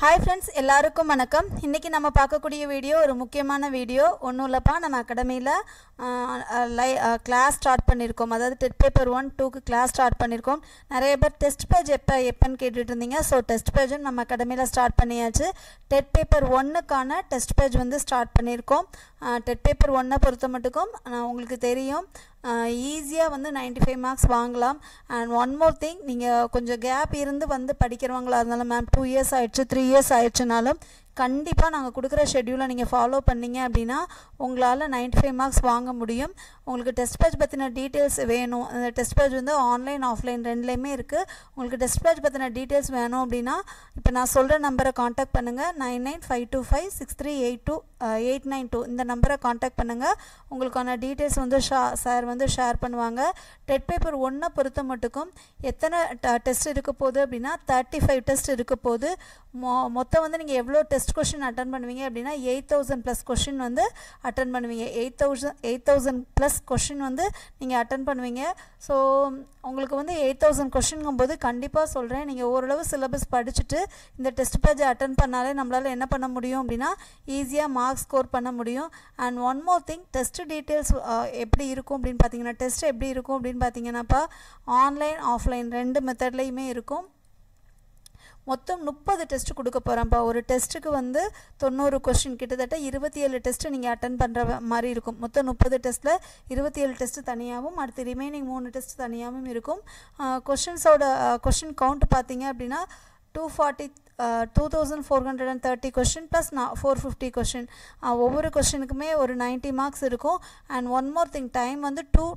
hi friends எல்லாருக்கும் வணக்கம் இன்னைக்கு நம்ம பார்க்கக்கூடிய வீடியோ ஒரு முக்கியமான வீடியோ ஒண்ணும் இல்லப்பா நம்ம அகாடமில கிளாஸ் ஸ்டார்ட் பண்ணிருக்கோம் அதாவது டெஸ்ட் பேப்பர் 1 2 க்கு கிளாஸ் ஸ்டார்ட் பண்ணிருக்கோம் நிறைய பேர் டெஸ்ட் பேஜ் எப்பன்னு கேட்டிட்டு இருந்தீங்க சோ டெஸ்ட் பேஜ் நம்ம அகாடமில ஸ்டார்ட் பண்ணியாச்சு டெஸ்ட் பேப்பர் 1 க்கான டெஸ்ட் பேஜ் வந்து ஸ்டார்ட் பண்ணிருக்கோம் டெஸ்ட் பேப்பர் 1 பொறுத்தமட்டுக்கும் உங்களுக்கு தெரியும் ஈஸியா வந்து 95 மார்க்ஸ் வாங்கலாம் and one more thing நீங்க கொஞ்சம் கேப் இருந்து வந்து படிக்கிறவங்களா இருந்தாலும் மேம் 2 இயர்ஸ் ஆயிடுச்சு 3 இயர்ஸ் ஆயிடுச்சுனாலும் கண்டிப்பா நாங்க கொடுக்கிற ஷெட்யூலை நீங்க ஃபாலோ பண்ணீங்க அப்படினா உங்களால 95 மார்க்ஸ் வாங்க முடியும் உங்களுக்கு டெஸ்ட் பேஜ் பத்தின டீடைல்ஸ் வேணும் அந்த டெஸ்ட் பேஜ் வந்து ஆன்லைன் ஆஃப்லைன் ரெண்டுலயுமே இருக்கு உங்களுக்கு டெஸ்ட் பேஜ் பத்தின டீடைல்ஸ் வேணும் அப்படினா இப்போ நான் சொல்ற நம்பரை காண்டாக்ட் பண்ணுங்க 9952563892 இந்த நம்பரை காண்டாக்ட் பண்ணுங்க உங்களுக்கான டீடைல்ஸ் வந்து சார் வந்து ஷேர் பண்ணுவாங்க டெட் பேப்பர் 1 பொறுத்தமட்டுக்கும் எத்தனை டெஸ்ட் இருக்க போகுது அப்படினா 35 டெஸ்ட் இருக்க போகுது மொத்தம் வந்து நீங்க எவ்வளவு டெஸ்ட் क्वेश्चन अटेंड பண்ணுவீங்க அப்படினா 8000 plus क्वेश्चन வந்து அட்டெண்ட் பண்ணுவீங்க 8000 plus क्वेश्चन வந்து நீங்க அட்டெண்ட் பண்ணுவீங்க சோ உங்களுக்கு வந்து 8000 क्वेश्चनங்கும்போது கண்டிப்பா சொல்றேன் நீங்க ஓரளவு சிலபஸ் படிச்சிட்டு இந்த டெஸ்ட் பேஜ் அட்டெண்ட் பண்ணாலே நம்மளால என்ன பண்ண முடியும் அப்படினா ஈஸியா மார்க் ஸ்கோர் பண்ண முடியும் and one more thing test details எப்படி இருக்கும் அப்படினு பாத்தீங்கன்னா டெஸ்ட் எப்படி இருக்கும் அப்படினு பாத்தீங்கன்னாப்பா ஆன்லைன் ஆஃப்லைன் ரெண்டு மெத்தட்லயுமே இருக்கும் மொத்தம் 30 டெஸ்ட் கொடுக்க போறேன்ப்பா ஒரு டெஸ்ட்க்கு வந்து 90 क्वेश्चन கிட்டத்தட்ட 27 டெஸ்ட் நீங்க அட்டெண்ட் பண்ற மாதிரி இருக்கும் மொத்தம் 30 டெஸ்ட்ல 27 டெஸ்ட் தனியாவும் அடுத்து ரிமைனிங் 3 டெஸ்ட் தனியாவும் இருக்கும் क्वेश्चंसோட क्वेश्चन கவுண்ட் பாத்தீங்க அப்படினா 2430 question plus 450 question ஒவ்வொரு क्वेश्चनக்குமே ஒரு 90 marks இருக்கும் and one more thing time வந்து 2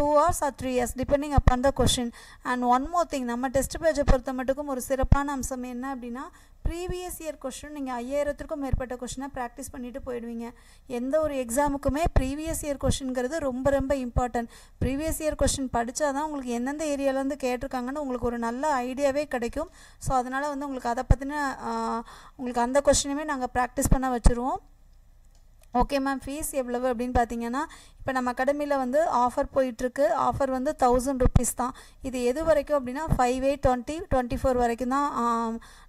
hours or 3 hours depending upon the question and one more thing நம்ம டெஸ்ட் பேஜ் பொறுத்தமட்டுக்கும் ஒரு சிறப்பான அம்சம் என்ன அப்படினா previous year question நீங்க 5000 க்கும் மேற்பட்ட क्वेश्चन பிராக்டீஸ் பண்ணிட்டு போய்டுவீங்க எந்த ஒரு எக்ஸாமுக்குமே previous year questionங்கிறது ரொம்ப ரொம்ப இம்பார்ட்டன்ட் previous year question படிச்சாதான் உங்களுக்கு எந்தெந்த ஏரியால இருந்து கேட்டிருக்காங்கன்னு உங்களுக்கு ஒரு நல்ல ஐடியாவே கிடைக்கும் சோ அதனால வந்து உங்களுக்கு அத பத்தின உங்களுக்கு அந்த क्वेश्चनமே நாங்க பிராக்டீஸ் பண்ண வச்சிருவோம் ஓகே மேம் ஃபீஸ் எவ்வளவு அப்படினு பாத்தீங்கன்னா இப்போ நம்ம அகாடமில வந்து ஆஃபர் போயிட்டு இருக்கு ஆஃபர் வந்து 1000 rupees தான் இது எது வரைக்கும் அப்படினா 582024 வரைக்கும் தான்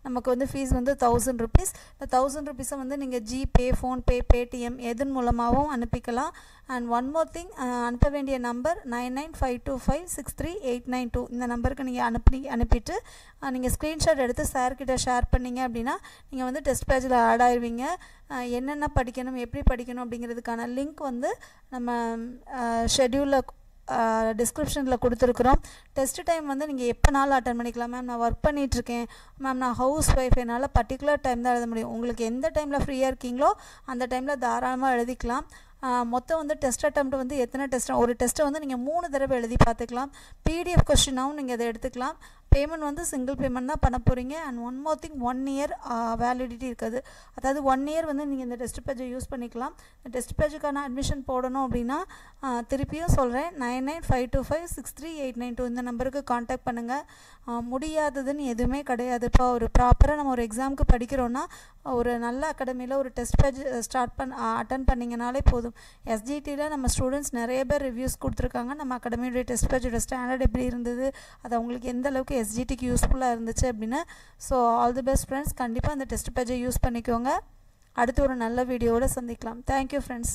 நமக்கு வந்து ஃபீஸ் வந்து 1000 rupees இந்த 1000 rupees வந்து நீங்க ஜிபே ஃபோன் பே பேடிஎம் எதன் மூலமாவும் அனுப்பிக்கலாம் and one more thing அனுப்ப வேண்டிய நம்பர் 9952563892 இந்த நம்பருக்கு நீங்க அனுப்பிட்டு நீங்க ஸ்கிரீன்ஷாட் எடுத்து சார் கிட்ட ஷேர் பண்ணீங்க அப்படினா நீங்க வந்து டெஸ்ட் பேஜ்ல ஆட் ஆயிருவீங்க என்னென்ன படிக்கணும் எப்படி படிக்கணும் அப்படிங்கிறதுக்கான லிங்க் வந்து நம்ம ஷெட்யூல்ல டிஸ்கிரிப்ஷன்ல கொடுத்திருக்கோம் டெஸ்ட் டைம் வந்து நீங்க எப்பனாலும் அட்டெண்ட் பண்ணிக்கலாம் மேம் நான் வர்க் பண்ணிட்டு இருக்கேன் மேம் நான் ஹவுஸ் வைஃப் என்னால பர்టిక్యులர் டைம் தான் எழுத முடியும் உங்களுக்கு எந்த டைம்ல ஃப்ரீயா இருக்கீங்களோ அந்த டைம்ல தாராளமா எழுதிக்கலாம் மொத்தம் வந்து டெஸ்ட் அட்டெம்ப்ட் வந்து எத்தனை டெஸ்ட் ஒரு டெஸ்ட் வந்து நீங்க 3 தடவை எழுதி பார்த்துக்கலாம் PDF क्वेश्चनவும் நீங்க அதை எடுத்துக்கலாம் பேமெண்ட் வந்து சிங்கிள் பேமெண்ட் தான் பண்ண போறீங்க and one more thing 1 year validity இருக்குது அதாவது 1 year வந்து நீங்க இந்த டெஸ்ட் பேஜை யூஸ் பண்ணிக்கலாம் இந்த டெஸ்ட் பேஜுக்கான அட்மிஷன் போடணும் அப்படினா திருப்பியும் சொல்றேன் 9952563892 இந்த நம்பருக்கு कांटेक्ट பண்ணுங்க முடியாததுன்னு எதுவுமே கிடையாதுப்பா ஒரு ப்ராப்பரா நம்ம ஒரு எக்ஸாம்க்கு படிக்கிறோம்னா ஒரு நல்ல அகாடமில ஒரு டெஸ்ட் பேஜ் அட்டெண்ட் பண்ணீங்கனாலே போதும் SGT ல நம்ம ஸ்டூடண்ட்ஸ் நிறைய பேர் ரிவ்யூஸ் கொடுத்திருக்காங்க நம்ம அகாடமியோட டெஸ்ட் பேஜோட ஸ்டாண்டர்ட் எப்படி இருந்தது அது உங்களுக்கு எந்த அளவுக்கு SGT க்கு யூஸ்ஃபுல்லா இருந்துச்சு அப்படினா so all the best friends கண்டிப்பா அந்த டெஸ்ட் பேஜை யூஸ் பண்ணிக்கோங்க அடுத்து ஒரு நல்ல வீடியோவோட சந்திக்கலாம் Thank you friends